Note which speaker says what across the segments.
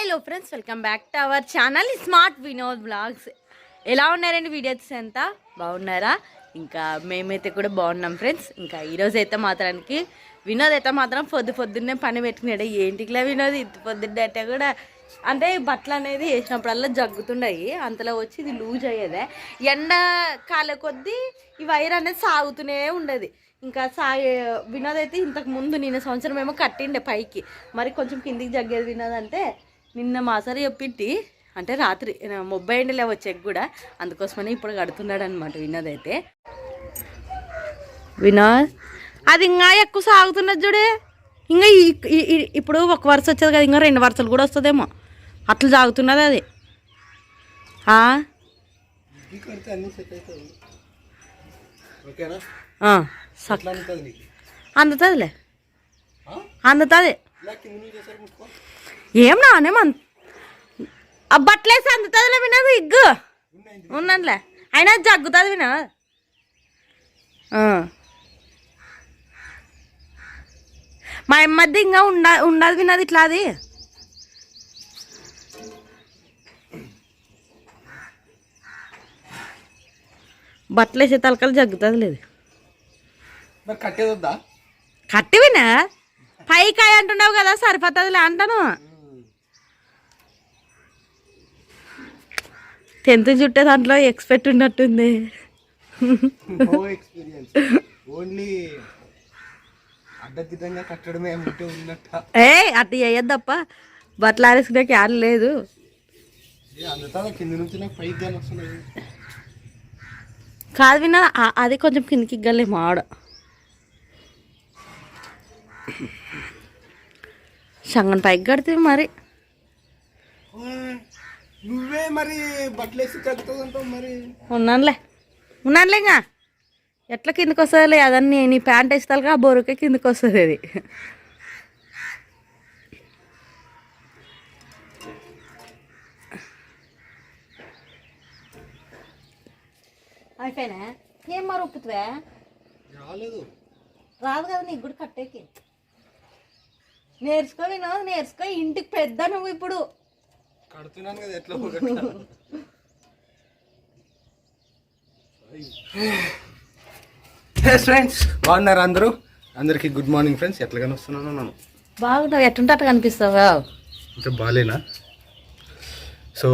Speaker 1: Hello friends, welcome back to our channel Smart Vinod Blogs. ఎలా ఉన్నారండి? Videos అంతా బాగున్నారా? ఇంకా మేమైతే కూడా బాగున్నాం ఫ్రెండ్స్. ఇంకా ఈరోజు అయితే మాత్రానికి వినోద్ అయితే మాత్రం పొద్దున్నే పని పెట్టుకున్నాడు. ఏంటికిలా వినోద్ ఇంత పొద్దున్నే అంటే కూడా అంటే బట్టలు అనేది వేసినప్పుడల్లా జగ్గుతుండయి, అంతలో వచ్చి ఇది లూజ్ అయ్యేదే. ఎండ కాల కొద్దీ ఈ వైర్ అనేది సాగుతూనే ఉండదు. ఇంకా వినోద్ అయితే ఇంతకు ముందు నిన్న సంవత్సరం ఏమో కట్టిండే పైకి, మరి కొంచెం కిందికి జగ్గేది వినోద్ అంటే నిన్న మాసారి చెప్పింటి అంటే రాత్రి మొబ్బై ఎండలే వచ్చాక కూడా, అందుకోసమని ఇప్పుడు కడుతున్నాడు అనమాట వినోద్ అయితే. వినోద్ అది ఇంకా ఎక్కువ సాగుతున్నది చూడే. ఇంకా ఇప్పుడు ఒక వరుస వచ్చేది కదా, ఇంకా 2 వరుసలు కూడా వస్తుందేమో, అట్లా సాగుతున్నది అది. అందుతుందిలే, అందుతుంది. ఏం నానేమో బట్టలేసి అందుతుందిలే వినదు, ఇగ్గు ఉన్నదిలే, అయినా జగ్గుతుంది విన. మా మధ్య ఇంకా ఉండదు వినది ఇట్లా. అది బట్టలు వేసే తలకలు జగ్గుతుంది లేదు. కట్టి వినా పైకాయ అంటున్నావు కదా, సరిపోతుందిలే అంటాను. 10th చుట్టే దాంట్లో ఎక్స్పెక్ట్ ఉన్నట్టుంది. ఏ అట్లా చేయొద్దప్ప, బట్టలు ఆరేసుకునే క్యాన్ లేదు. కాదు విన్నా, అది కొంచెం కిందికి ఇగ్గలే మాడ. సంగం పైకి కడితే మరి
Speaker 2: నువ్వే మరి బట్టలేసి కడుతుంటావు. మరి
Speaker 1: ఉన్నానులే ఇంకా ఎట్లా కిందకి వస్తుందిలే. అదన్నీ నీ ప్యాంట్ వేస్తాలుగా ఆ బొరుకే కిందకి వస్తుంది అది. అయిపోయినా ఏం మరి ఉప్పుతువే? రాదు కదా నీకు కూడా కట్టేకి. నేర్చుకో వినోద్, నేర్చుకో. ఇంటికి పెద్ద నువ్వు ఇప్పుడు.
Speaker 2: కడుతున్నాను కదా ఎట్లా. ఫ్రెండ్స్ బాగున్నారు అందరూ? అందరికి గుడ్ మార్నింగ్ ఫ్రెండ్స్. ఎట్లాగానే వస్తున్నాను నేను.
Speaker 1: బాగుంటావు, ఎట్టుంటే అట్లా కనిపిస్తావా?
Speaker 2: అంటే బాగాలేనా? సో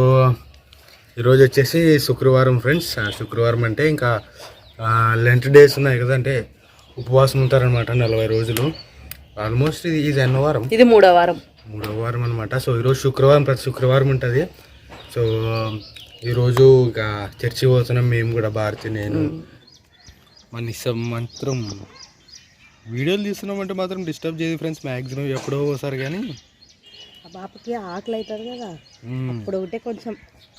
Speaker 2: ఈరోజు వచ్చేసి శుక్రవారం ఫ్రెండ్స్. శుక్రవారం అంటే ఇంకా లెంట్ డేస్ ఉన్నాయి కదా, అంటే ఉపవాసం ఉంటారనమాట 40 రోజులు. ఆల్మోస్ట్ ఇది ఎన్నో వారం?
Speaker 1: ఇది 3వ వారం
Speaker 2: అనమాట. సో ఈరోజు శుక్రవారం, ప్రతి శుక్రవారం ఉంటుంది. సో ఈరోజు ఇక చర్చి పోతున్నాం మేము కూడా, భారతి నేను. మన మాత్రం వీడియోలు తీస్తున్నామంటే మాత్రం డిస్టర్బ్ చేయదు ఫ్రెండ్స్, మ్యాక్సిమం ఎప్పుడో ఒకసారి. కానీ
Speaker 1: ఆ పాపకి ఆకలి అవుతుంది కదా, అప్పుడు ఒకటే కొంచెం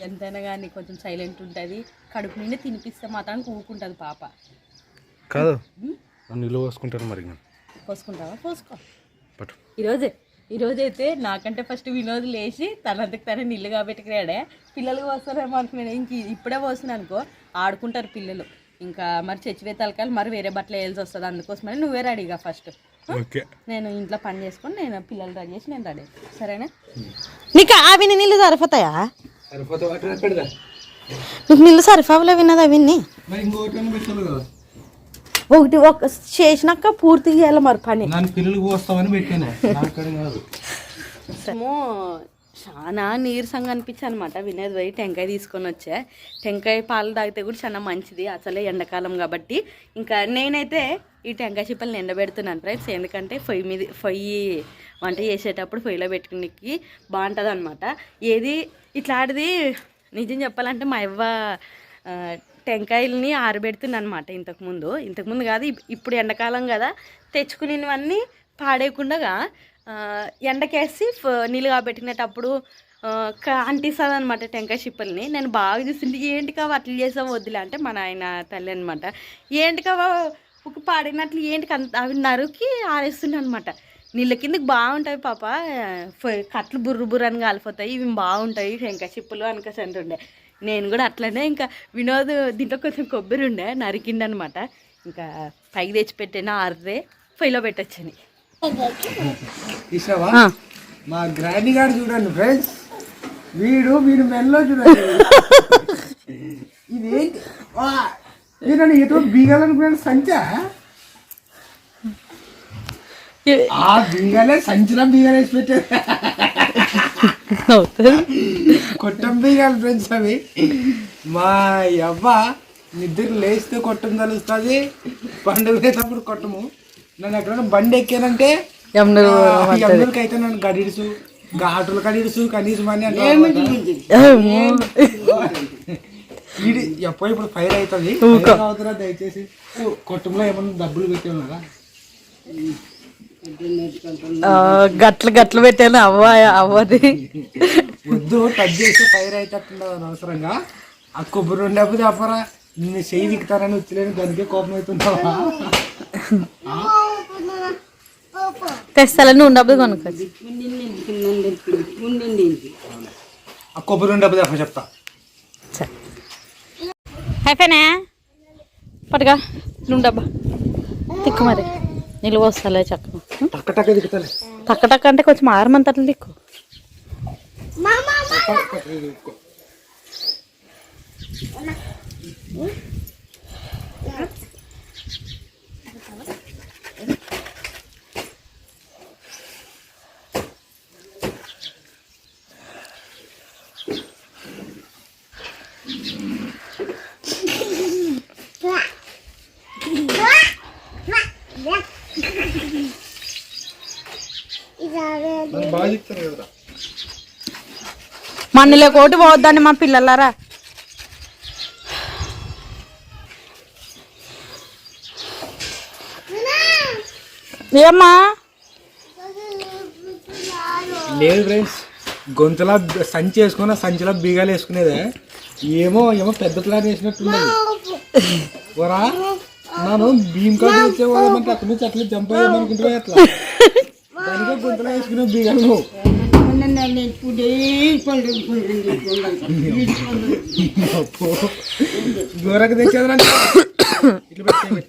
Speaker 1: ఎంతైనా కానీ కొంచెం సైలెంట్ ఉంటుంది. కడుపు నిండి తినిపిస్తే మాత్రం కూకుంటుంది పాప.
Speaker 2: కాదు నీళ్ళు పోసుకుంటారు మరి.
Speaker 1: పోసుకుంటావా? పోసుకో. ఈరోజైతే నాకంటే ఫస్ట్ వినోద్ లేచి తనంతకు తనే నీళ్ళు కాబెట్టుకురాడే. పిల్లలు పోస్తారేమో అనుకున్నాను. ఇంక ఇప్పుడే పోస్తున్నాను అనుకో, ఆడుకుంటారు పిల్లలు. ఇంకా మరి చచ్చిపోయే తలకాయలు మరి వేరే బట్టలు వేయాల్సి వస్తుంది. అందుకోసమని నువ్వే రెడీగా ఫస్ట్. నేను ఇంట్లో పని చేసుకొని నేను పిల్లలు రెడీ చేసి నేను రెడీ. సరేనా? నీకు అవి నీళ్ళు సరిపోతాయా? నీకు నీళ్ళు సరిపోవలే విన్నది అవిన్ని. ఒకటి చేసినాక పూర్తి చేయాలి మరి పని. చాలా నీరసంగా అనిపించి అనమాట. వినోద్ పోయి టెంకాయ తీసుకొని వచ్చా. టెంకాయ పాలు తాగితే కూడా చాలా మంచిది, అసలే ఎండాకాలం కాబట్టి. ఇంకా నేనైతే ఈ టెంకాయ చిప్పల్ని ఎండబెడుతున్నాను ఫ్రెండ్స్. ఎందుకంటే పొయ్యి వంట చేసేటప్పుడు పొయ్యిలో పెట్టుకునేకి బాగుంటుంది అనమాట. ఏది ఇట్లాంటిది నిజం చెప్పాలంటే మా అవ్వ టెంకాయలని ఆరబెడుతుంది అనమాట. ఇంతకుముందు కాదు, ఇప్పుడు ఎండాకాలం కదా, తెచ్చుకునేవన్నీ పాడేయకుండా ఎండకేసి నీళ్ళు కాబెట్టినప్పుడు అంటిస్తుంది అనమాట టెంకాయ చిప్పల్ని. నేను బాగా చూసింది, ఏంటి కావా అట్లా చేసావు వద్దులే అంటే మా నాయన తల్లి అనమాట. ఏంటి కావా ఒక పాడినట్లు ఏంటికి అంత అవి నరుకి ఆరేస్తుండే అనమాట. నీళ్ళ కిందకి బాగుంటాయి పాప, కట్లు బుర్రు అని కాలిపోతాయి, ఇవి బాగుంటాయి టెంకాయ చిప్పలు అనుకోసి అంటుండే. నేను కూడా అట్లనే ఇంకా వినోద్ దీంట్లో కొంచెం కొబ్బరి ఉండే నరికిండి అనమాట. ఇంకా పైకి తెచ్చి పెట్టినా ఆరితే పొయ్యిలో పెట్టచ్చని.
Speaker 2: మా గ్రాండీ గారు చూడండి ఫ్రెండ్స్, వీడు మెల్లో చూడండి. ఇదేంటి వీడని ఎటు బీగాలనుకున్నాడు సంచా ఆ బీగాలే సంచిలో బీగాలు వేసి పెట్టారు. కొట్టం బీగాలు ఫ్రెండ్స్ అవి. మా అవ్వ నిద్ర లేస్తే కొట్టం తలుస్తుంది, పండుగ లేనప్పుడు కొట్టము. నన్ను ఎక్కడైనా బండి ఎక్కానంటే ఎమ్మలకి అయితే నన్ను గడిడుసు ఘాటులు కడిడుసు కనీసం అని అంటే ఇప్పుడు ఫైర్ అవుతుంది అవుతురా దయచేసి కొట్టంలో ఏమన్నా డబ్బులు పెట్టాను
Speaker 1: గట్లు పెట్టాను అవ్వది
Speaker 2: వద్దు టచ్ చేసి ఫైర్ అవుతుండదు అనవసరంగా. ఆ కొబ్బరి ఉండేప్పుడు చెప్పరా నిన్ను చెయ్యి దిక్కుతానని వచ్చలేని దానికే కోపం అవుతుంటావా?
Speaker 1: తెస్తాలని ఉండప్పుడు కొనుక్కోవచ్చు.
Speaker 2: ఆ కొబ్బరి ఉండేప్పుడు చెప్ప చెప్తా.
Speaker 1: అయిపోయినా పట్టుగా నుండబ్బా తిక్కు మరి నిలువ వస్తాలే చక్కగా.
Speaker 2: టక్క టక్క దిక్కుతాలే.
Speaker 1: టక్క టక్క అంటే కొంచెం ఆరమంత అట్లా దిక్కు. మన్నులే కోటి పోవద్దండి మా పిల్లలారా. ఏమ్మా
Speaker 2: లేదు ఫ్రెండ్స్, గొంతులా సంచి వేసుకున్న సంచిలో బీగాలు వేసుకునేదే. ఏమో పెద్ద ప్లాన్ వేసినట్టున్నది. వరా నన్ను భీమ్ కార్డు వచ్చేవాళ్ళమంటే అక్కడి నుంచి అట్లా జంప్ అయ్యామనుకుంటున్నా. అట్లా దానికే గొంతులో వేసుకునే బీగాలు దూరకు తెచ్చేదంటే ఇట్లా పెట్టే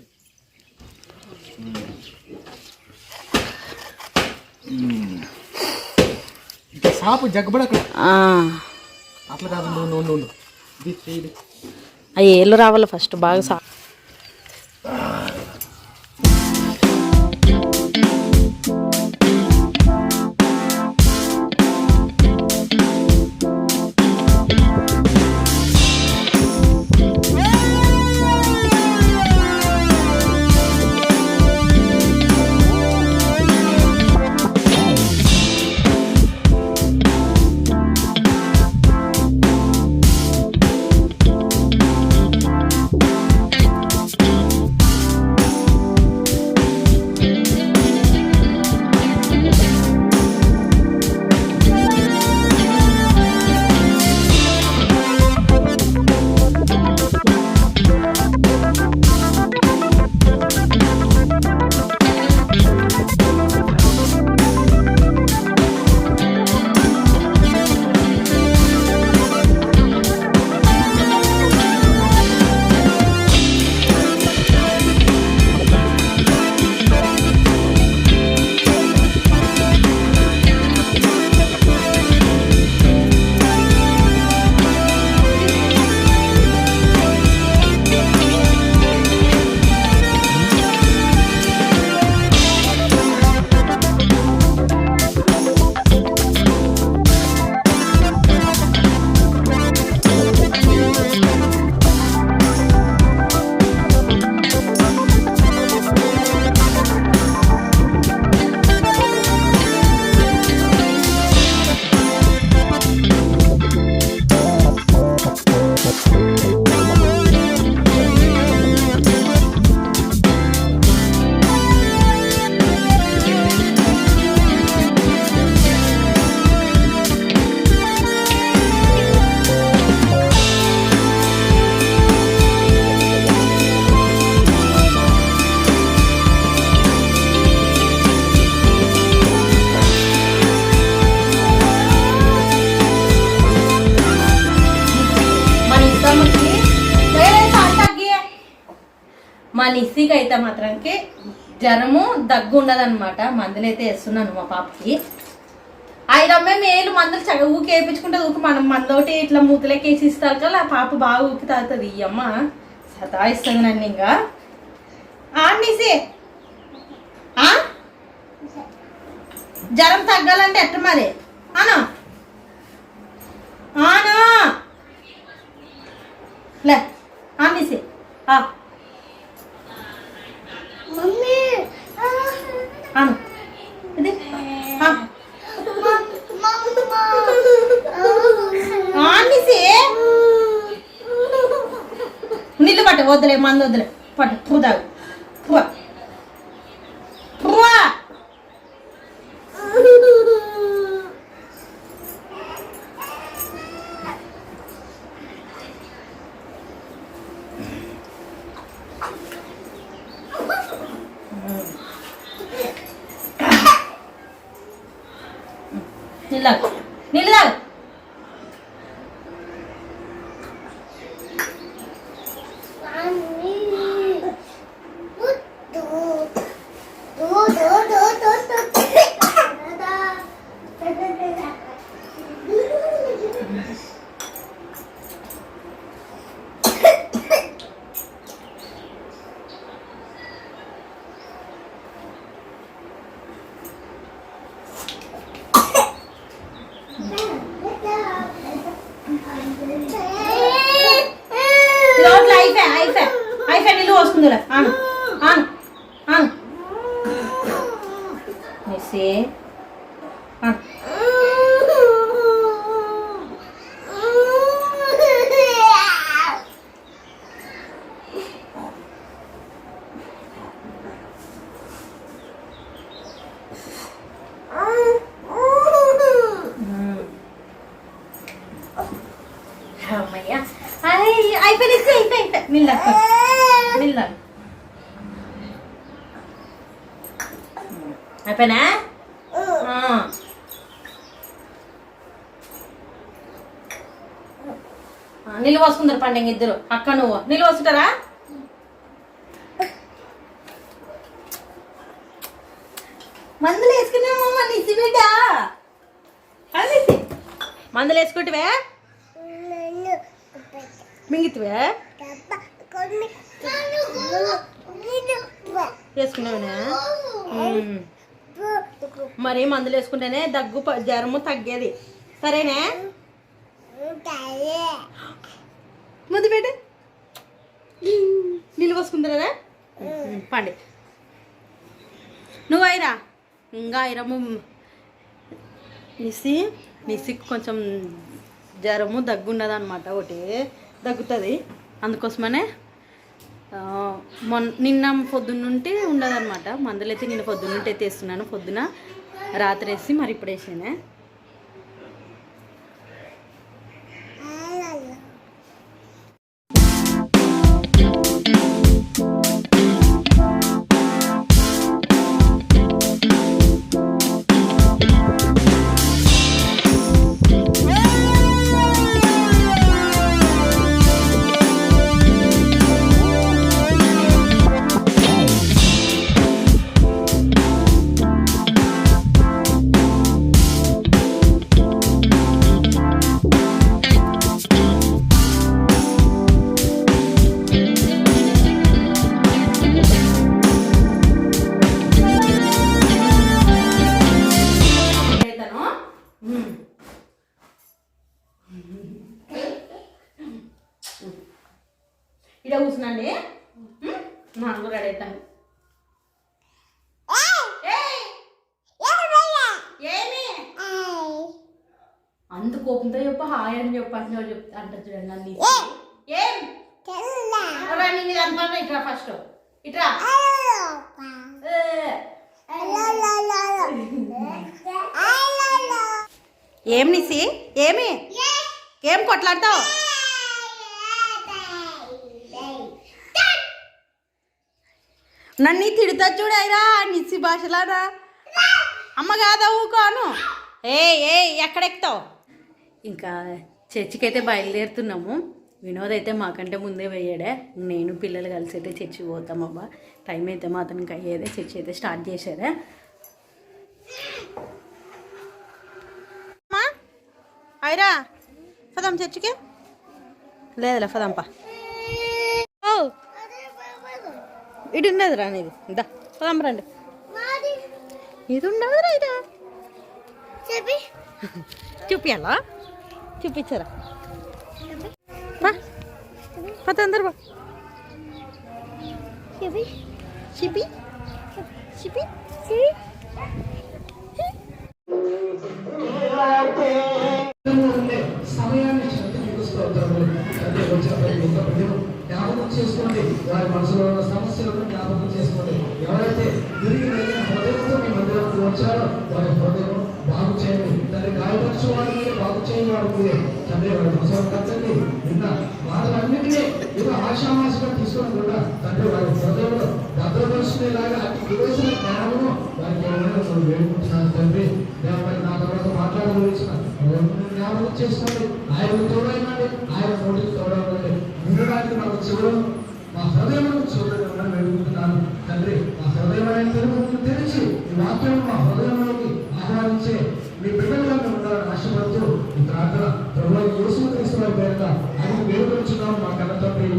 Speaker 2: షాపు జగ్గబడక అట్లా కాదు. నువ్వు
Speaker 1: ఆ ఏళ్ళు రావాలి ఫస్ట్ బాగా సా. మా నిస్సికి అయితే మాత్రానికి జ్వరము దగ్గు ఉండదన్నమాట. మందులు అయితే వేస్తున్నాను మా పాపకి. 5 ఆమె మేలు మందులు చక్క ఊకి వేయించుకుంటే ఊకి మనం మందోటి ఇట్లా మూతలోకి వేసి ఇస్తారు కదా ఆ పాప బాగా ఊకి తాగుతుంది ఈ అమ్మ సతాయిస్తుంది నన్ను ఇంకా ఆనేసి జ్వరం తగ్గాలంటే ఎట్ట మరి అను ఆనా లే ఆనేసి అను ఇది ఆనేసి నీళ్ళు పట్టు వద్దులే మందు వద్దులే పట్టు పూ తాగు నీళ్ళు తాగు అయిపోయి నీళ్ళు పోసుకుందిలే ఆను ఆను ఆను మెస్సే అయిపోయి మిల్ల అయిపోయినా నీళ్ళు పోసుకుందరు పండుగ ఇద్దరు అక్క నువ్వు నీళ్ళు పోసుకుంటారా మందులు వేసుకున్నామమ్మ నిసి బిడ్డ మందులు వేసుకుంటువే మింగితివే వేసుకున్నావునా మరి మందులు వేసుకుంటేనే దగ్గు జ్వరము తగ్గేది సరేనే ముద్దు పెట్టు నీళ్ళు పోసుకుంటారా పండి నువ్వు అయిరా ఇంకా అయిరము నిసికి కొంచెం జ్వరము దగ్గు ఉండదు అనమాట ఒకటి దగ్గుతుంది అందుకోసమనే నిన్న పొద్దున్నుంటే ఉండదన్నమాట మందులు అయితే నిన్న పొద్దున్నుంటే తీస్తున్నాను పొద్దున రాత్రి వేసి మరి ఇప్పుడు వేసానే ఇక్కడ కూర్చున్నాండి నాకు రెడీ అవుతాను ఏమి అంత కోపంతో చెప్పు హాయ్ అని చెప్పు అంటే చెప్తా అంట చూడండి నన్ను ఏం నేను అనుకున్నా ఇట్రా ఫస్ట్ ఇట్రా ఏం నిసి ఏమి ఏం కొట్లాడతావు నన్ను తిడుతా చూడాయిరా నిసి భాషలారా అమ్మ కాదా ఊకోను ఏ ఎక్కడెక్కుతావు ఇంకా చర్చికి అయితే బయలుదేరుతున్నాము వినోద్ అయితే మాకంటే ముందే పోయాడే నేను పిల్లలు కలిసి అయితే చర్చికి పోతామబ్బా టైం అయితే మాత్రం ఇంకా అయ్యేదే చర్చి అయితే స్టార్ట్ చేశారే ఐరా పదాం చర్చికి లేదులే పదాంపా ఓ ఇది ఉండదు రా నీది దా పదాం రండి ఇది ఉండదు రా ఇదా చూపియాలా చూపించరా పద అందరు చిపి చిపి
Speaker 3: సమయాన్ని జ్ఞాపకం చేసుకోండి. వారి మనసులో ఉన్న సమస్యలను జ్ఞాపకం చేసుకోండి. ఎవరైతే తిరిగి వెళ్ళిన హృదయంతో మీ మందిరానికి వచ్చారో వారి హృదయం బాగు చేయండి. తండ్రి గాయపరచు వారి బాగు చేయని వారి మీదే తండ్రి వారి మనసులో కట్టండి. నిన్న వాళ్ళన్నింటినీ ఏదో ఆశామాసగా తీసుకొని కూడా తండ్రి వారి హృదయంలో భద్రపరుచుకునేలాగా వివేచన జ్ఞానము వారికి ఏమైనా వేడుకుంటున్నాను తండ్రి. దేవపై నా తర్వాత మాట్లాడవలసిన జ్ఞాపకం చేసుకోండి. ఆయన తోడైనండి, ఆయన నోటికి తోడైనండి. వినడానికి నాకు చివరం మా హృదయం చూడడం వేడుకుంటున్నాను తండ్రి. మా హృదయమైన తెలుగు తెరిచి ఈ వాక్యం మా హృదయంలోకి ఆహ్వానించే మీ బిడ్డలుగా మేము ఉండాలని ఆశపడుతూ ఈ ప్రార్థన ప్రభువు యేసు క్రీస్తు వారి పేరిట ఆయన వేడుకొచ్చున్నాం మా కన్న తండ్రి.